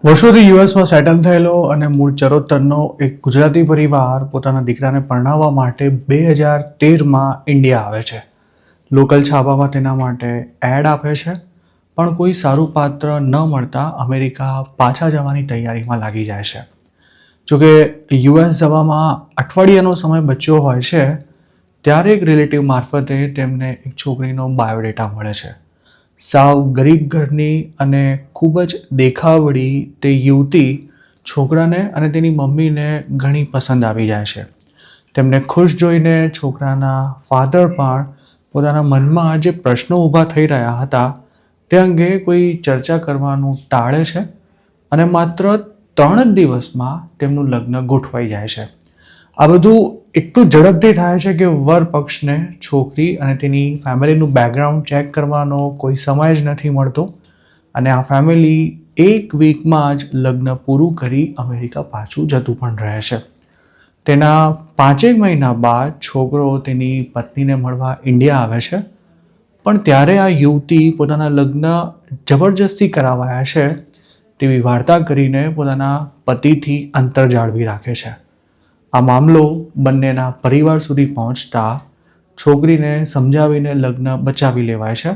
વર્ષોથી યુએસમાં સેટલ થયેલો અને મૂળ ચરોતરનો એક ગુજરાતી પરિવાર પોતાના દીકરાને પરણાવવા માટે 2013માં ઇન્ડિયા આવે છે. લોકલ છાપામાં તેના માટે એડ આપે છે, પણ કોઈ સારું પાત્ર ન મળતા અમેરિકા પાછા જવાની તૈયારીમાં લાગી જાય છે. જોકે યુએસ જવામાં અઠવાડિયાનો સમય બચ્યો હોય છે ત્યારે એક રિલેટિવ મારફતે તેમને એક છોકરીનો બાયોડેટા મળે છે. સાવ ગરીબ ઘરની અને ખૂબ જ દેખાવડી તે યુવતી છોકરાને અને તેની મમ્મીને ઘણી પસંદ આવી જાય છે. તેમને ખુશ જોઈને છોકરાના ફાધર પણ પોતાના મનમાં જે પ્રશ્નો ઊભા થઈ રહ્યા હતા તે અંગે કોઈ ચર્ચા કરવાનું ટાળે છે અને માત્ર 3 જ દિવસમાં તેમનું લગ્ન ગોઠવાઈ જાય છે. આ બધું એટલું ઝડપથી થાય છે કે વર પક્ષને છોકરી અને તેની ફેમિલીનું બેકગ્રાઉન્ડ ચેક કરવાનો કોઈ સમય જ નથી મળતો અને આ ફેમિલી એક વીકમાં જ લગ્ન પૂરું કરી અમેરિકા પાછું જતું પણ રહે છે. તેના 5 મહિના બાદ છોકરો તેની પત્નીને મળવા ઇન્ડિયા આવે છે, પણ ત્યારે આ યુવતી પોતાના લગ્ન જબરજસ્તી કરાવાયા છે તેવી વાર્તા કરીને પોતાના પતિથી અંતર જાળવી રાખે છે. આ મામલો બંનેના પરિવાર સુધી પહોંચતા છોકરીને સમજાવીને લગ્ન બચાવી લેવાય છે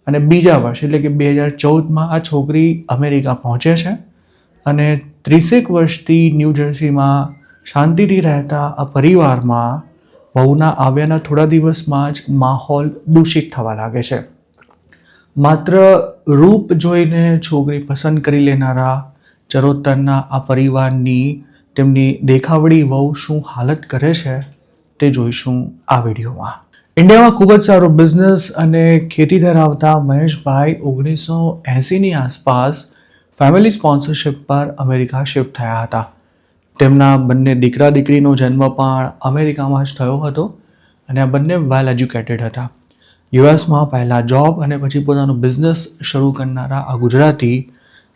અને બીજા વર્ષ એટલે કે 2014માં આ છોકરી અમેરિકા પહોંચે છે અને 30 વર્ષથી ન્યૂ જર્સીમાં શાંતિથી રહેતા આ પરિવારમાં વહુના આવ્યાના થોડા દિવસમાં જ માહોલ દૂષિત થવા લાગે છે. માત્ર રૂપ જોઈને છોકરી પસંદ કરી લેનારા ચરોતરના આ પરિવારની તેમની દેખાવડી વહુ શું હાલત કરે છે તે જોઈશું આ વિડીયોમાં. ઇન્ડિયામાં ખૂબ જ સારો બિઝનેસ અને ખેતી ધરાવતા મહેશભાઈ 1980ની આસપાસ ફેમિલી સ્પોન્સરશિપ પર અમેરિકા શિફ્ટ થયા હતા. તેમના બંને દીકરા દીકરીનો જન્મ પણ અમેરિકામાં જ થયો હતો અને આ બંને વેલ એજ્યુકેટેડ હતા. યુએસમાં પહેલાં જોબ અને પછી પોતાનો બિઝનેસ શરૂ કરનારા આ ગુજરાતી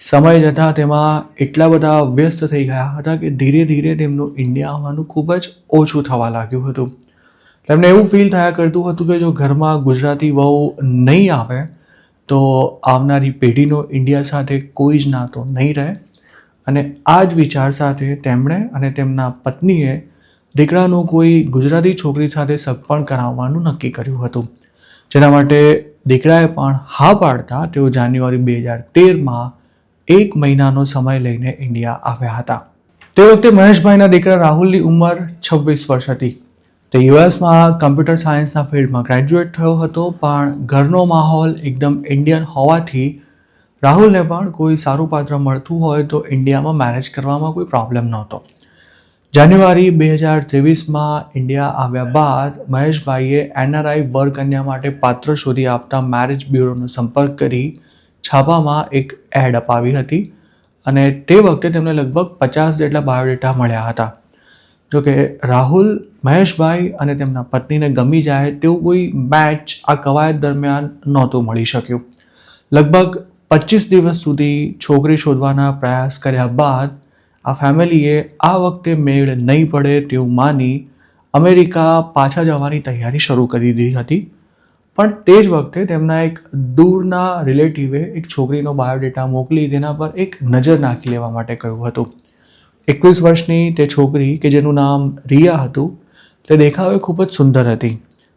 સમય જતાં તેમાં એટલા બધા વ્યસ્ત થઈ ગયા હતા કે ધીરે ધીરે તેમનું ઇન્ડિયા આવવાનું ખૂબ જ ઓછું થવા લાગ્યું હતું. તેમને એવું ફીલ થયા કરતું હતું કે જો ઘરમાં ગુજરાતી વહુ નહીં આવે તો આવનારી પેઢીનો ઇન્ડિયા સાથે કોઈ જ નાતો નહીં રહે અને આ જ વિચાર સાથે તેમણે અને તેમના પત્નીએ દીકરાનું કોઈ ગુજરાતી છોકરી સાથે સગપણ કરાવવાનું નક્કી કર્યું હતું, જેના માટે દીકરાએ પણ હા પાડતા તેઓ જાન્યુઆરી 2013માં 1 મહિનાનો સમય લઈને ઇન્ડિયા આવ્યા હતા. તે વખતે મહેશભાઈના દીકરા રાહુલની ઉંમર 26 વર્ષ હતી. તે યુએસમાં કમ્પ્યુટર સાયન્સના ફિલ્ડમાં ગ્રેજ્યુએટ થયો હતો, પણ ઘરનો માહોલ એકદમ ઇન્ડિયન હોવાથી રાહુલને પણ કોઈ સારું પાત્ર મળતું હોય તો ઇન્ડિયામાં મેરેજ કરવામાં કોઈ પ્રોબ્લેમ નહોતો. જાન્યુઆરી 2023માં ઇન્ડિયા આવ્યા બાદ મહેશભાઈએ NRI વરકન્યા માટે પાત્ર શોધી આપતા મેરેજ બ્યુરોનો સંપર્ક કરી છાપામાં એક એડ અપાવી હતી અને તે વખતે તેમને લગભગ 50 જેટલા બાયોડેટા મળ્યા હતા. જોકે રાહુલ મહેશભાઈ અને તેમના પત્નીને ગમી જાય તેવું કોઈ મેચ આ કવાયત દરમિયાન નહોતું મળી શક્યું. લગભગ 25 દિવસ સુધી છોકરી શોધવાના પ્રયાસ કર્યા બાદ આ ફેમિલીએ આ વખતે મેળ નહીં પડે તેવું માની અમેરિકા પાછા જવાની તૈયારી શરૂ કરી દીધી હતી. પણ તે જ વખતે તેમના એક દૂરના રિલેટિવે એક છોકરીનો બાયોડેટા મોકલી તેના પર એક નજર નાખી લેવા માટે કહ્યું હતું. 21 વર્ષની તે છોકરી કે જેનું નામ રિયા હતું તે દેખાવે ખૂબ જ સુંદર હતી.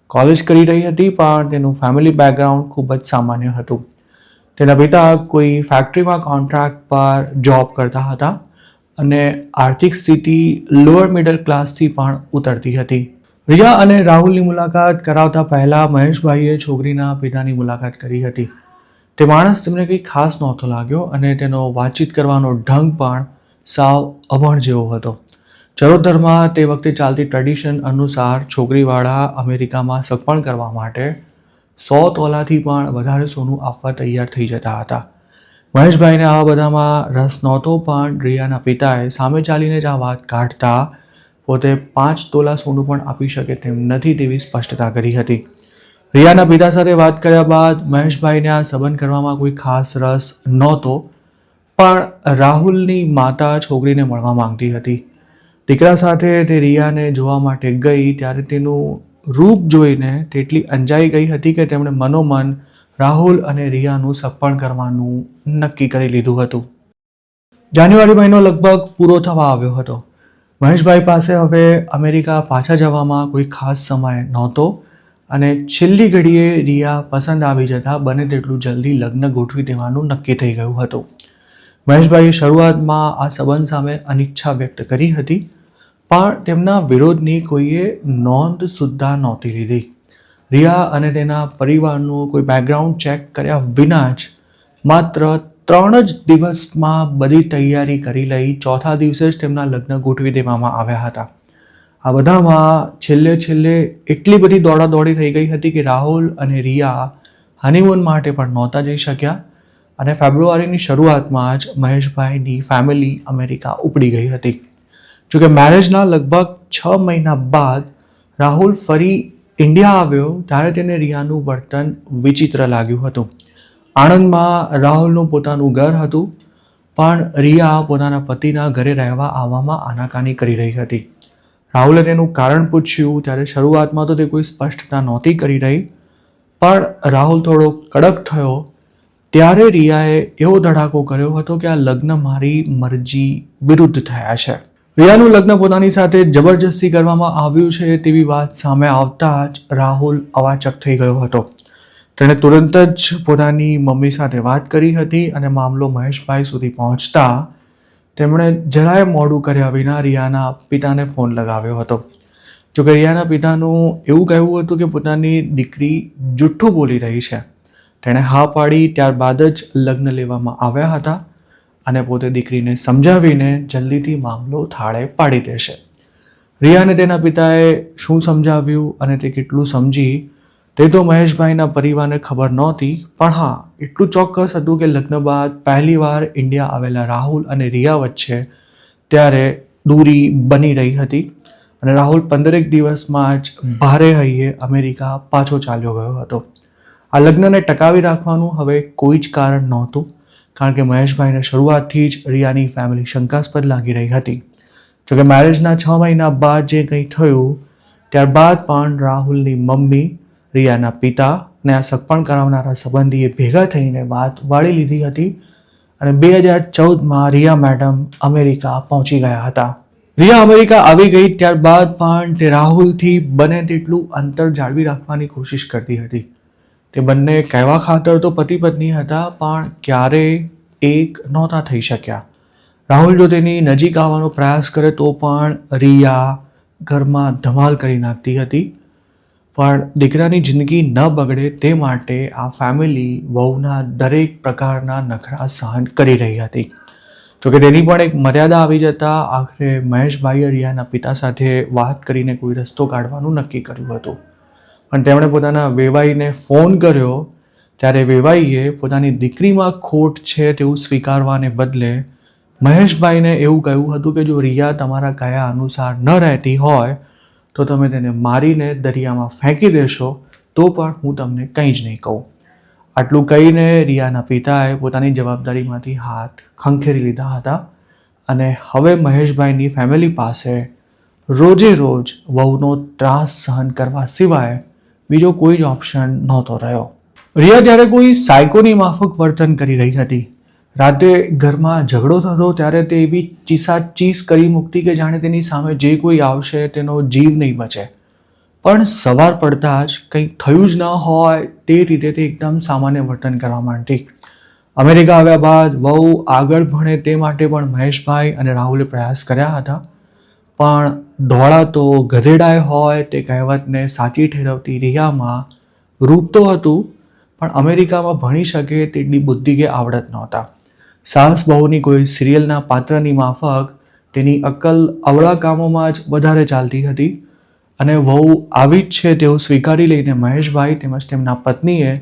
કોલેજ કરી રહી હતી, પણ તેનું ફેમિલી બેકગ્રાઉન્ડ ખૂબ જ સામાન્ય હતું. તેના પિતા કોઈ ફેક્ટરીમાં કોન્ટ્રાક્ટ પર જોબ કરતા હતા અને આર્થિક સ્થિતિ લોઅર મિડલ ક્લાસથી પણ ઉતરતી હતી. રિયા અને રાહુલની મુલાકાત કરાવતા પહેલાં મહેશભાઈએ છોકરીના પિતાની મુલાકાત કરી હતી. તે માણસ તેમને કંઈ ખાસ નહોતો લાગ્યો અને તેનો વાતચીત કરવાનો ઢંગ પણ સાવ અભણ જેવો હતો. ચરોતરમાં તે વખતે ચાલતી ટ્રેડિશન અનુસાર છોકરીવાળા અમેરિકામાં સગપણ કરવા માટે 100 તોલાથી પણ વધારે સોનું આપવા તૈયાર થઈ જતા હતા. મહેશભાઈને આવા બધામાં રસ નહોતો, પણ રિયાના પિતાએ સામે ચાલીને જ આ વાત કાઢતા પોતે 5 તોલા સોનું પણ આપી શકે તેમ નથી તેવી સ્પષ્ટતા કરી હતી. રિયાના પિતા સાથે વાત કર્યા બાદ મહેશભાઈને આ સંબંધ કરવામાં કોઈ ખાસ રસ નહોતો, પણ રાહુલની માતા છોકરીને મળવા માંગતી હતી. દીકરા સાથે તે રિયાને જોવા માટે ગઈ ત્યારે તેનું રૂપ જોઈને તેટલી અંજાઈ ગઈ હતી કે તેમણે મનોમન રાહુલ અને રિયાનું સગપણ કરવાનું નક્કી કરી લીધું હતું. જાન્યુઆરી મહિનો લગભગ પૂરો થવા આવ્યો હતો. મહેશભાઈ પાસે હવે અમેરિકા પાછા જવામાં કોઈ ખાસ સમય નહોતો અને છેલ્લી ઘડીએ રિયા પસંદ આવી જતાં બને તેટલું જલ્દી લગ્ન ગોઠવી દેવાનું નક્કી થઈ ગયું હતું. મહેશભાઈએ શરૂઆતમાં આ સંબંધ સામે અનિચ્છા વ્યક્ત કરી હતી, પણ તેમના વિરોધની કોઈએ નોંધ સુદ્ધા નહોતી લીધી. રિયા અને તેના પરિવારનું કોઈ બેકગ્રાઉન્ડ ચેક કર્યા વિના જ માત્ર 3 જ દિવસમાં બધી તૈયારી કરી લઈ ચોથા દિવસે જ તેમના લગ્ન ગોઠવી દેવામાં આવ્યા હતા. આ બધામાં છેલ્લે એટલી બધી દોડાદોડી થઈ ગઈ હતી કે રાહુલ અને રિયા હનીમૂન માટે પણ નહોતા જઈ શક્યા અને ફેબ્રુઆરીની શરૂઆતમાં જ મહેશભાઈની ફેમિલી અમેરિકા ઉપડી ગઈ હતી. જોકે મેરેજના લગભગ 6 મહિના બાદ રાહુલ ફરી ઇન્ડિયા આવ્યો ત્યારે તેને રિયાનું વર્તન વિચિત્ર લાગ્યું હતું. આણંદમાં રાહુલનું પોતાનું ઘર હતું, પણ રિયા પોતાના પતિના ઘરે રહેવા આવવામાં આનાકાની કરી રહી હતી. રાહુલે તેનું કારણ પૂછ્યું ત્યારે શરૂઆતમાં તો તે કોઈ સ્પષ્ટતા નહોતી કરી રહી, પણ રાહુલ થોડો કડક થયો ત્યારે રિયાએ એવો ધડાકો કર્યો હતો કે આ લગ્ન મારી મરજી વિરુદ્ધ થયા છે. રિયાનું લગ્ન પોતાની સાથે જબરજસ્તી કરવામાં આવ્યું છે તેવી વાત સામે આવતા જ રાહુલ અવાચક થઈ ગયો હતો. તેણે તુરંત જ પોતાની મમ્મી સાથે વાત કરી હતી અને મામલો મહેશભાઈ સુધી પહોંચતા તેમણે જરાય મોડું કર્યા વિના રિયાના પિતાને ફોન લગાવ્યો હતો. જોકે રિયાના પિતાનું એવું કહેવું હતું કે પોતાની દીકરી જુઠ્ઠું બોલી રહી છે. તેણે હા પાડી ત્યારબાદ જ લગ્ન લેવામાં આવ્યા હતા અને પોતે દીકરીને સમજાવીને જલ્દીથી મામલો થાળે પાડી દેશે. રિયાને તેના પિતાએ શું સમજાવ્યું અને તે કેટલું સમજી તે તો મહેશભાઈના પરિવારને ખબર નહોતી, પણ હા એટલું ચોક્કસ હતું કે લગ્ન બાદ પહેલીવાર ઇન્ડિયા આવેલા રાહુલ અને રિયા વચ્ચે ત્યારે દૂરી બની રહી હતી અને રાહુલ 15 દિવસમાં જ ભારે હૈયે અમેરિકા પાછો ચાલ્યો ગયો હતો. આ લગ્નને ટકાવી રાખવાનું હવે કોઈ જ કારણ નહોતું, કારણ કે મહેશભાઈને શરૂઆતથી જ રિયાની ફેમિલી શંકાસ્પદ લાગી રહી હતી. જોકે મેરેજના 6 મહિના બાદ જે કંઈ થયું ત્યારબાદ પણ રાહુલની મમ્મી, રિયાના પિતા અને આ સગપણ કરાવનારા સંબંધીએ ભેગા થઈને વાત વાળી લીધી હતી અને 2014માં રિયા મેડમ અમેરિકા પહોંચી ગયા હતા. રિયા અમેરિકા આવી ગઈ ત્યારબાદ પણ તે રાહુલથી બને તેટલું અંતર જાળવી રાખવાની કોશિશ કરતી હતી. તે બંને કહેવા ખાતર તો પતિ પત્ની હતા, પણ ક્યારેય એક નહોતા થઈ શક્યા. રાહુલ જો તેની નજીક આવવાનો પ્રયાસ કરે તો પણ રિયા ઘરમાં ધમાલ કરી નાખતી હતી. પણ દીકરાની જિંદગી ન બગડે તે માટે આ ફેમિલી વહુના દરેક પ્રકારના નખરા સહન કરી રહી હતી. જોકે તેની પણ એક મર્યાદા આવી જતાં આખરે મહેશભાઈએ રિયાના પિતા સાથે વાત કરીને કોઈ રસ્તો કાઢવાનું નક્કી કર્યું હતું. પણ તેમણે પોતાના વેવાઈને ફોન કર્યો ત્યારે વેવાઈએ પોતાની દીકરીમાં ખોટ છે તેવું સ્વીકારવાને બદલે મહેશભાઈને એવું કહ્યું હતું કે જો રિયા તમારા કયા અનુસાર ન રહેતી હોય તો તમે તેને મારીને દરિયામાં ફેંકી દેશો તો પણ હું તમને કંઈ જ નહીં કહું. આટલું કહીને રિયાના પિતાએ પોતાની જવાબદારીમાંથી હાથ ખંખેરી લીધા હતા અને હવે મહેશભાઈની ફેમિલી પાસે રોજે રોજ વહુનો ત્રાસ સહન કરવા સિવાય બીજો કોઈ જ ઓપ્શન નહોતો રહ્યો. રિયા ત્યારે કોઈ સાયકોની માફક વર્તન કરી રહી હતી. રાતે ઘરમાં ઝઘડો થતો ત્યારે તે એવી ચીસ કરી મૂકતી કે જાણે તેની સામે જે કોઈ આવશે તેનો જીવ નહીં બચે. પણ સવાર પડતા જ કંઈક થયું જ ન હોય તે રીતે તે એકદમ સામાન્ય વર્તન કરવા માંડતી. અમેરિકા આવ્યા બાદ વહુ આગળ ભણે તે માટે પણ મહેશભાઈ અને રાહુલે પ્રયાસ કર્યા હતા, પણ ધોળા તો ગધેડાય હોય તે કહેવતને સાચી ઠેરવતી રિયામાં રૂપ તો હતું, પણ અમેરિકામાં ભણી શકે તેટલી બુદ્ધિ કે આવડત નહોતા. સાસ બહુની કોઈ સિરિયલના પાત્રની માફક તેની અક્કલ અવળા કામોમાં જ વધારે ચાલતી હતી અને વહુ આવી જ છે તેવું સ્વીકારી લઈને મહેશભાઈ તેમજ તેમના પત્નીએ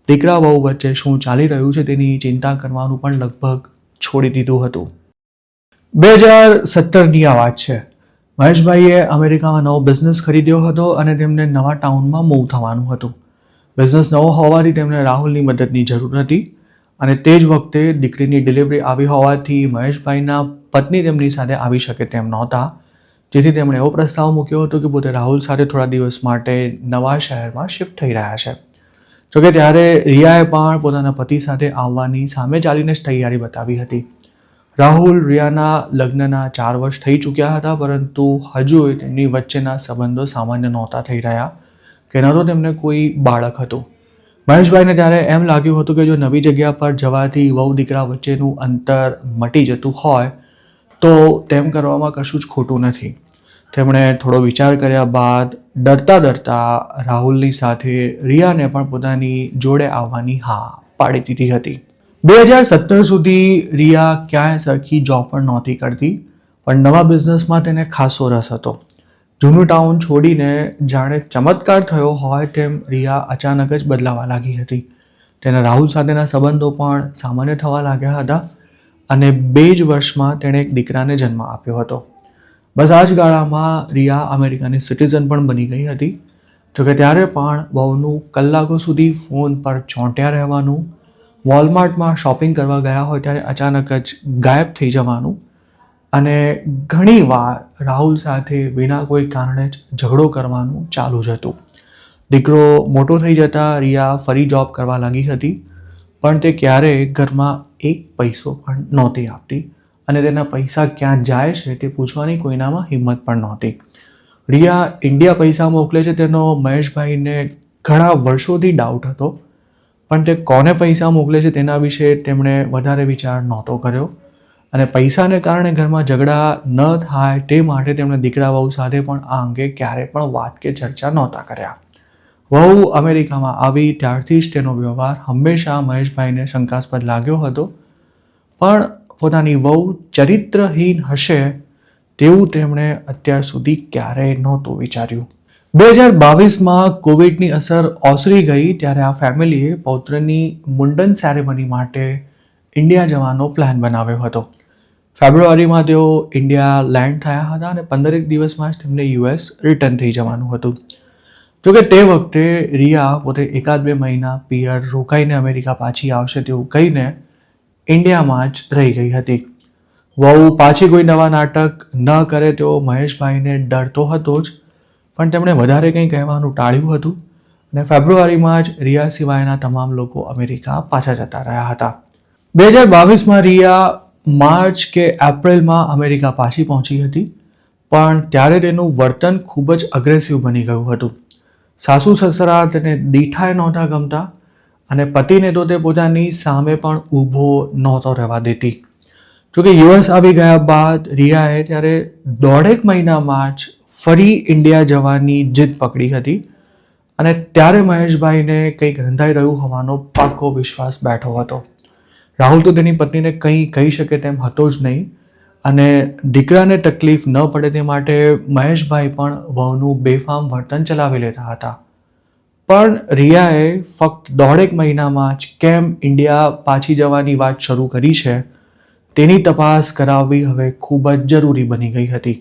દીકરા વહુ વચ્ચે શું ચાલી રહ્યું છે તેની ચિંતા કરવાનું પણ લગભગ છોડી દીધું હતું. 2017ની આ વાત છે. મહેશભાઈએ અમેરિકામાં નવો બિઝનેસ ખરીદ્યો હતો અને તેમને નવા ટાઉનમાં મૂવ થવાનું હતું. બિઝનેસ નવો હોવાથી તેમને રાહુલની મદદની જરૂર હતી અને તે જ વખતે દીકરીની ડિલિવરી આવી હોવાથી મહેશભાઈના પત્ની તેમની સાથે આવી શકે તેમ નહોતા, જેથી તેમણે એવો પ્રસ્તાવ મૂક્યો હતો કે પોતે રાહુલ સાથે થોડા દિવસ માટે નવા શહેરમાં શિફ્ટ થઈ રહ્યા છે. જોકે ત્યારે રિયાએ પણ પોતાના પતિ સાથે આવવાની સામે ચાલીને જ તૈયારી બતાવી હતી. રાહુલ રિયાના લગ્નના 4 વર્ષ થઈ ચૂક્યા હતા, પરંતુ હજુ તેમની વચ્ચેના સંબંધો સામાન્ય નહોતા થઈ રહ્યા કે ન તો તેમને કોઈ બાળક હતું. મહેશભાઈને ત્યારે એમ લાગ્યું હતું કે જો નવી જગ્યા પર જવાથી વહુ દીકરા વચ્ચેનું અંતર મટી જતું હોય તો તેમ કરવામાં કશું જ ખોટું નથી. તેમણે થોડો વિચાર કર્યા બાદ ડરતા રાહુલની સાથે રિયાને પણ પોતાની જોડે આવવાની હા પાડી દીધી હતી. 2017 સુધી રિયા ક્યાંય સરખી જોબ પણ નહોતી કરતી, પણ નવા બિઝનેસમાં તેને ખાસો રસ હતો. જૂનું ટાઉન છોડીને જાણે ચમત્કાર થયો હોય તેમ રિયા અચાનક જ બદલાવા લાગી હતી. તેના રાહુલ સાથેના સંબંધો પણ સામાન્ય થવા લાગ્યા હતા અને 2 જ વર્ષમાં તેણે એક દીકરાને જન્મ આપ્યો હતો. બસ આ જ ગાળામાં રિયા અમેરિકાની સિટીઝન પણ બની ગઈ હતી. જોકે ત્યારે પણ વહુનું કલાકો સુધી ફોન પર ચોંટ્યા રહેવાનું, વોલમાર્ટમાં શોપિંગ કરવા ગયા હોય ત્યારે અચાનક જ ગાયબ થઈ જવાનું અને ઘણીવાર રાહુલ સાથે વિના કોઈ કારણે જ ઝઘડો કરવાનું ચાલુ જ હતું. દીકરો મોટો થઈ જતાં રિયા ફરી જોબ કરવા લાગી હતી, પણ તે ક્યારેય ઘરમાં એક પૈસો પણ નહોતી આપતી અને તેના પૈસા ક્યાં જાય છે તે પૂછવાની કોઈનામાં હિંમત પણ નહોતી. રિયા ઇન્ડિયા પૈસા મોકલે છે તેનો મહેશભાઈને ઘણા વર્ષોથી ડાઉટ હતો, પણ તે કોને પૈસા મોકલે છે તેના વિશે તેમણે વધારે વિચાર નહોતો કર્યો અને પૈસાને કારણે ઘરમાં ઝઘડા ન થાય તે માટે તેમણે દીકરા વહુ સાથે પણ આ અંગે ક્યારેય પણ વાત કે ચર્ચા નહોતા કર્યા. વહુ અમેરિકામાં આવી ત્યારથી જ તેનો વ્યવહાર હંમેશા મહેશભાઈને શંકાસ્પદ લાગ્યો હતો, પણ પોતાની વહુ ચરિત્રહીન હશે તેવું તેમણે અત્યાર સુધી ક્યારેય નહોતું વિચાર્યું. 2022માં કોવિડની અસર ઓસરી ગઈ ત્યારે આ ફેમિલીએ પૌત્રની મુંડન સેરેમની માટે ઇન્ડિયા જવાનો પ્લાન બનાવ્યો હતો. ફેબ્રુઆરીમાં તેઓ ઇન્ડિયા લેન્ડ થયા હતા અને 15 દિવસમાં જ તેમને US રિટર્ન થઈ જવાનું હતું. જોકે તે વખતે રિયા પોતે 1-2 મહિના પિયર રોકાઈને અમેરિકા પાછી આવશે તેવું કહીને ઇન્ડિયામાં જ રહી ગઈ હતી. વહુ પાછી કોઈ નવા નાટક ન કરે તેવો મહેશભાઈને ડર તો હતો જ, પણ તેમણે વધારે કંઈ કહેવાનું ટાળ્યું હતું અને ફેબ્રુઆરીમાં જ રિયા સિવાયના તમામ લોકો અમેરિકા પાછા જતા રહ્યા હતા. 2022માં રિયા માર્ચ કે એપ્રિલમાં અમેરિકા પાછી પહોંચી હતી, પણ ત્યારે તેનું વર્તન ખૂબ જ અગ્રેસિવ બની ગયું હતું. સાસુ સસરા તેને દીઠાએ નહોતા ગમતા અને પતિને તો તે પોતાની સામે પણ ઊભો નહોતો રહેવા દેતી. જોકે US આવી ગયા બાદ રિયાએ ત્યારે 1.5 મહિનામાં જ ફરી ઇન્ડિયા જવાની જીદ પકડી હતી અને ત્યારે મહેશભાઈને કંઈક રંધાઈ રહ્યું હોવાનો પાક્કો વિશ્વાસ બેઠો હતો. રાહુલ તો તેની પત્નીને કંઈ કહી શકે તેમ હતો જ નહીં અને દીકરાને તકલીફ ન પડે તે માટે મહેશભાઈ પણ વહુનું બેફામ વર્તન ચલાવી લેતા હતા. પણ રિયાએ ફક્ત 1.5 મહિનામાં જ કેમ ઇન્ડિયા પાછી જવાની વાત શરૂ કરી છે તેની તપાસ કરાવવી હવે ખૂબ જ જરૂરી બની ગઈ હતી.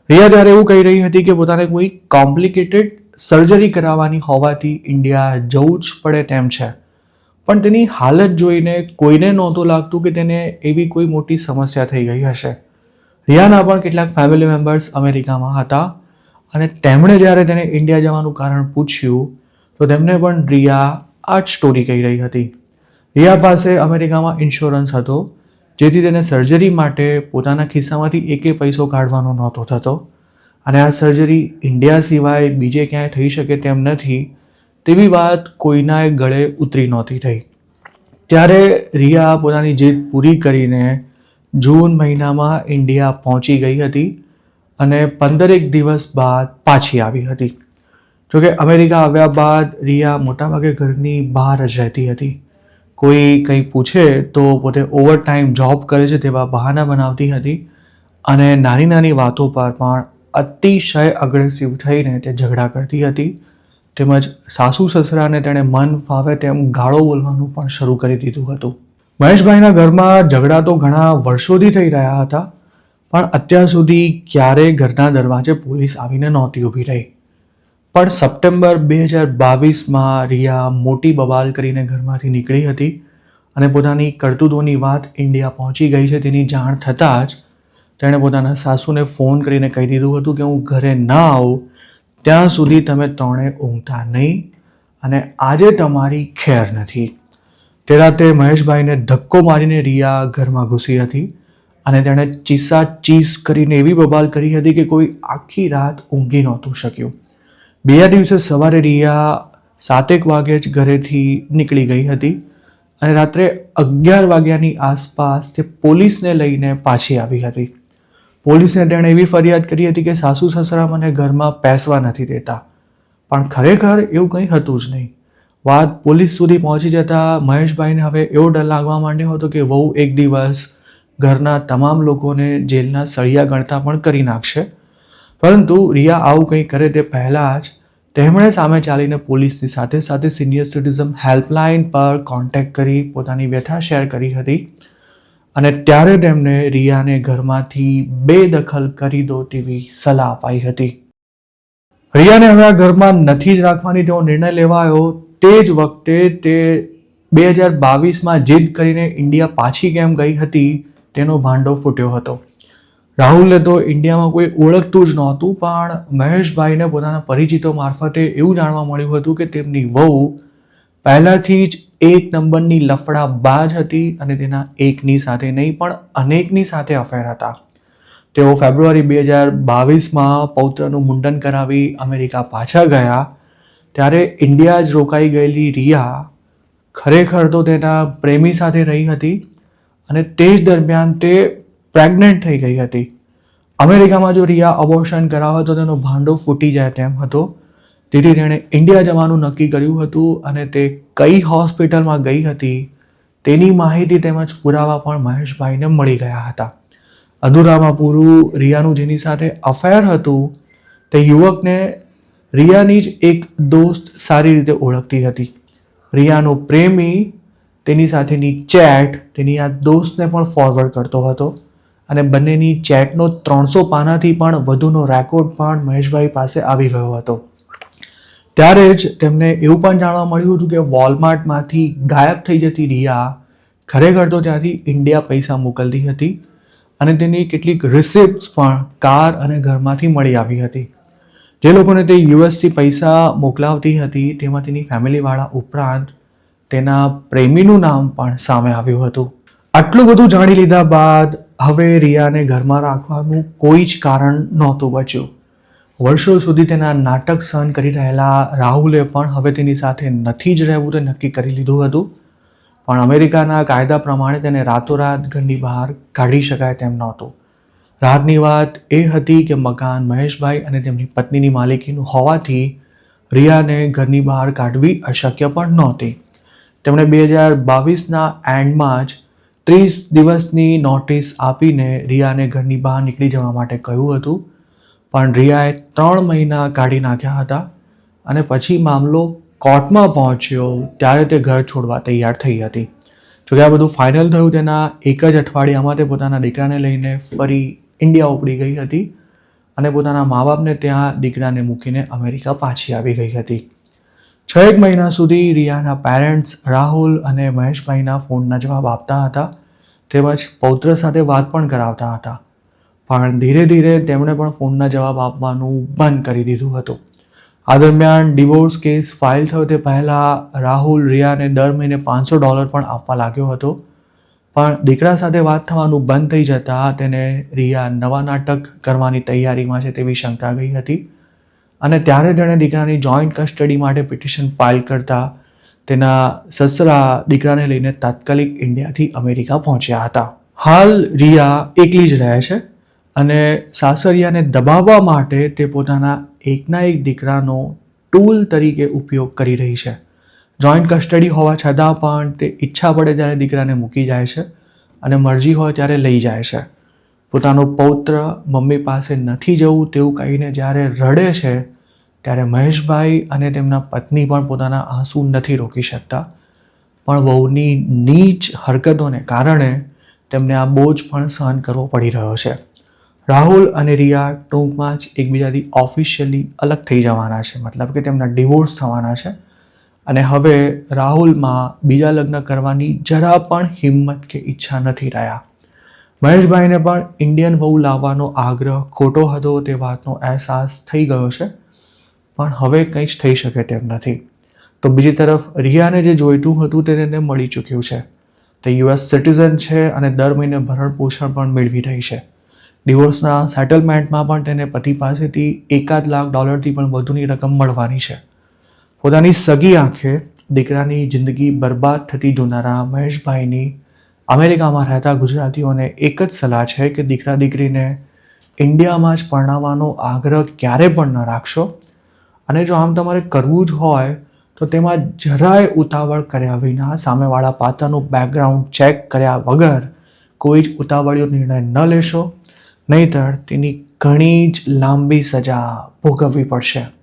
રિયા ત્યારે એવું કહી રહી હતી કે પોતાને કોઈ કોમ્પ્લિકેટેડ સર્જરી કરાવવાની હોવાથી ઇન્ડિયા જવું જ પડે તેમ છે, પણ તેની હાલત જોઈને કોઈને નહોતું લાગતું કે તેને એવી કોઈ મોટી સમસ્યા થઈ ગઈ હશે. રિયાના પણ કેટલાક ફેમિલી મેમ્બર્સ અમેરિકામાં હતા અને તેમણે જ્યારે તેને ઇન્ડિયા જવાનું કારણ પૂછ્યું તો તેમને પણ રિયા આ જ સ્ટોરી કહી રહી હતી. રિયા પાસે અમેરિકામાં ઇન્સ્યોરન્સ હતો, જેથી તેને સર્જરી માટે પોતાના ખિસ્સામાંથી એકે પૈસો કાઢવાનો નહોતો થતો અને આ સર્જરી ઇન્ડિયા સિવાય બીજે ક્યાંય થઈ શકે તેમ નથી તેવી વાત કોઈનાએ ગળે ઉતરી નહોતી થઈ. ત્યારે રિયા પોતાની જીદ પૂરી કરીને જૂન મહિનામાં ઇન્ડિયા પહોંચી ગઈ હતી અને 15 દિવસ બાદ પાછી આવી હતી. જોકે અમેરિકા આવ્યા બાદ રિયા મોટાભાગે ઘરની બહાર જ રહેતી હતી. કોઈ કંઈ પૂછે તો પોતે ઓવરટાઈમ જોબ કરે છે તેવા બહાના બનાવતી હતી અને નાની નાની વાતો પર પણ અતિશય અગ્રેસિવ થઈને તે ઝઘડા કરતી હતી. તેમજ સાસુ સસરાને તેણે મન ફાવે તેમ ગાળો બોલવાનું પણ શરૂ કરી દીધું હતું. મહેશભાઈના ઘરમાં ઝઘડા તો ઘણા વર્ષોથી થઈ રહ્યા હતા, પણ અત્યાર સુધી ક્યારેય ઘરના દરવાજે પોલીસ આવીને નહોતી ઊભી રહી. પણ સપ્ટેમ્બર 2022માં રિયા મોટી બબાલ કરીને ઘરમાંથી નીકળી હતી અને પોતાની કરતૂતોની વાત ઇન્ડિયા પહોંચી ગઈ છે તેની જાણ થતાં જ તેણે પોતાના સાસુને ફોન કરીને કહી દીધું હતું કે હું ઘરે ના આવું ત્યાં સુધી તમે ત્રણે ઊંઘતા નહીં અને આજે તમારી ખેર નથી. તે રાતે મહેશભાઈને ધક્કો મારીને રિયા ઘરમાં ઘૂસી હતી અને તેણે ચીસા ચીસ કરીને એવી બબાલ કરી હતી કે કોઈ આખી રાત ઊંઘી નહોતું શક્યું. બીજા દિવસે સવારે રિયા 7 વાગે જ ઘરેથી નીકળી ગઈ હતી અને રાત્રે 11 વાગ્યાની આસપાસ તે પોલીસને લઈને પાછી આવી હતી. પોલીસને તેણે એવી ફરિયાદ કરી હતી કે સાસુ સસરા મને ઘરમાં બેસવા નથી દેતા, પણ ખરેખર એવું કંઈ હતું જ નહીં. વાત પોલીસ સુધી પહોંચી જતા મહેશભાઈને હવે એવો ડર લાગવા માંડ્યો હતો કે વહુ એક દિવસ ઘરના તમામ લોકોને જેલના સળિયા ગણતા પણ કરી નાખશે. પરંતુ રિયા આવું કંઈ કરે તે પહેલાં જ તેમણે સામે ચાલીને પોલીસની સાથે સાથે સિનિયર સિટીઝન હેલ્પલાઇન પર કોન્ટેક્ટ કરી પોતાની વ્યથા શેર કરી હતી અને ત્યારે તેમણે રિયાને ઘરમાંથી બેદખલ કરી દો તેવી સલાહ અપાઈ હતી. રિયાને હવે આ ઘરમાં નથી જ રાખવાની તેવો નિર્ણય લેવાયો. તે જ વખતે તે 2022માં જીદ કરીને ઇન્ડિયા પાછી કેમ ગઈ હતી તેનો ભાંડો ફૂટ્યો હતો. રાહુલને તો ઇન્ડિયામાં કોઈ ઓળખતું જ નહોતું, પણ મહેશભાઈને પોતાના પરિચિતો મારફતે એવું જાણવા મળ્યું હતું કે તેમની વહુ પહેલાંથી જ 1 નંબરની લફડાબાજ હતી અને તેના એકની સાથે નહીં પણ અનેકની સાથે અફેર હતા. તેઓ ફેબ્રુઆરી 2022માં પૌત્રનું મુંડન કરાવી અમેરિકા પાછા ગયા ત્યારે ઇન્ડિયા જ રોકાઈ ગયેલી રિયા ખરેખર તો તેના પ્રેમી સાથે રહી હતી અને તે જ દરમિયાન તે પ્રેગ્નન્ટ થઈ ગઈ હતી. અમેરિકામાં જો રિયા અબોર્શન કરાવે તો તેનો ભાંડો ફૂટી જાય તેમ હતો. તેથી તેણે ઇન્ડિયા જવાનું નક્કી કર્યું હતું અને તે કઈ હોસ્પિટલમાં ગઈ હતી તેની માહિતી તેમજ પુરાવા પણ મહેશભાઈને મળી ગયા હતા. અધૂરામાં પૂરું, રિયાનું જેની સાથે અફેર હતું તે યુવકને રિયાની જ એક દોસ્ત સારી રીતે ઓળખતી હતી. રિયાનો પ્રેમી તેની સાથેની ચેટ તેની આ દોસ્તને પણ ફોરવર્ડ કરતો હતો અને બંનેની ચેટનો 300 પાનાથી પણ વધુનો રેકોર્ડ પણ મહેશભાઈ પાસે આવી ગયો હતો. ત્યારે જ તેમને એવું પણ જાણવા મળ્યું હતું કે વોલમાર્ટમાંથી ગાયબ થઈ જતી રિયા ખરેખર તો ત્યાંથી ઇન્ડિયા પૈસા મોકલતી હતી અને તેની કેટલીક રિસિપ્ટ્સ પણ કાર અને ઘરમાંથી મળી આવી હતી. જે લોકોને તે યુએસથી પૈસા મોકલાવતી હતી તેમાં તેની ફેમિલીવાળા ઉપરાંત તેના પ્રેમીનું નામ પણ સામે આવ્યું હતું. આટલું બધું જાણી લીધા બાદ હવે રિયાને ઘરમાં રાખવાનું કોઈ જ કારણ નહોતું બચ્યું. વર્ષો સુધી તેના નાટક સહન કરી રહેલા રાહુલે પણ હવે તેની સાથે નથી જ રહેવું તે નક્કી કરી લીધું હતું. પણ અમેરિકાના કાયદા પ્રમાણે તેને રાતોરાત ઘરની બહાર કાઢી શકાય તેમ નહોતું. રાતની વાત એ હતી કે મકાન મહેશભાઈ અને તેમની પત્નીની માલિકીનું હોવાથી રિયાને ઘરની બહાર કાઢવી અશક્ય પણ નહોતી. તેમણે 2022ના એન્ડમાં જ 30 દિવસની નોટિસ આપીને રિયાને ઘરની બહાર નીકળી જવા માટે કહ્યું હતું. પણ રિયાએ 3 મહિના કાઢી નાખ્યા હતા અને પછી મામલો કોર્ટમાં પહોંચ્યો ત્યારે તે ઘર છોડવા તૈયાર થઈ હતી. જોકે આ બધું ફાઇનલ થયું તેના એક જ અઠવાડિયામાં તે પોતાના દીકરાને લઈને ફરી ઇન્ડિયા ઉપડી ગઈ હતી અને પોતાના મા બાપને ત્યાં દીકરાને મૂકીને અમેરિકા પાછી આવી ગઈ હતી. 6 મહિના સુધી રિયાના પેરેન્ટ્સ રાહુલ અને મહેશભાઈના ફોનના જવાબ આપતા હતા તેમજ પૌત્ર સાથે વાત પણ કરાવતા હતા. પણ ધીરે ધીરે તેમણે પણ ફોનના જવાબ આપવાનું બંધ કરી દીધું હતું. આ દરમિયાન ડિવોર્સ કેસ ફાઇલ થયો તે પહેલાં રાહુલ રિયાને દર મહિને $500 પણ આપવા લાગ્યો હતો. પણ દીકરા સાથે વાત થવાનું બંધ થઈ જતાં તેને રિયા નવા નાટક કરવાની તૈયારીમાં છે તેવી શંકા ગઈ હતી અને ત્યારે તેણે દીકરાની જોઈન્ટ કસ્ટડી માટે પિટિશન ફાઇલ કરતા તેના સસરા દીકરાને લઈને તાત્કાલિક ઇન્ડિયાથી અમેરિકા પહોંચ્યા હતા. હાલ રિયા એકલી જ રહે છે અને સાસરિયાને દબાવવા માટે તે પોતાના એકના એક દીકરાનો ટૂલ તરીકે ઉપયોગ કરી રહી છે. જોઈન્ટ કસ્ટડી હોવા છતાં પણ તે ઈચ્છા પડે ત્યારે દીકરાને મૂકી જાય છે અને મરજી હોય ત્યારે લઈ જાય છે. પોતાનો પૌત્ર મમ્મી પાસે નથી જવું તેવું કહીને જ્યારે રડે છે ત્યારે મહેશભાઈ અને તેમના પત્ની પણ પોતાના આંસુ નથી રોકી શકતા. પણ વહુની નીચ હરકતોને કારણે તેમને આ બોજ પણ સહન કરવો પડી રહ્યો છે. રાહુલ અને રિયા ટૂંકમાં જ એકબીજાથી ઓફિશિયલી અલગ થઈ જવાના છે, મતલબ કે તેમના ડિવોર્સ થવાના છે અને હવે રાહુલમાં બીજા લગ્ન કરવાની જરા પણ હિંમત કે ઈચ્છા નથી રહ્યા. મહેશભાઈને પણ ઇન્ડિયન વહુ લાવવાનો આગ્રહ ખોટો હતો તે વાતનો અહેસાસ થઈ ગયો છે, પણ હવે કંઈ જ થઈ શકે તેમ નથી. તો બીજી તરફ રિયાને જે જોઈતું હતું તે તેને મળી ચૂક્યું છે. તે યુએસ સિટીઝન છે અને દર મહિને ભરણ પોષણ પણ મેળવી રહી છે. ડિવોર્સના સેટલમેન્ટમાં પણ તેને પતિ પાસેથી $1 લાખ પણ વધુની રકમ મળવાની છે. પોતાની સગી આંખે દીકરાની જિંદગી બરબાદ થતી જોનારા મહેશભાઈની અમેરિકામાં રહેતા ગુજરાતીઓને એક જ સલાહ છે કે દીકરા દીકરીને ઇન્ડિયામાં જ પરણાવવાનો આગ્રહ ક્યારે પણ ન રાખશો. અને જો આમ તમારે કરવું જ હોય તો તેમાં જરાય ઉતાવળ કર્યા વિના સામેવાળા પાત્રનું બેકગ્રાઉન્ડ ચેક કર્યા વગર કોઈ જ ઉતાવળિયો નિર્ણય ન લેશો, નહીંતર તેની ઘણી જ લાંબી સજા ભોગવવી પડશે.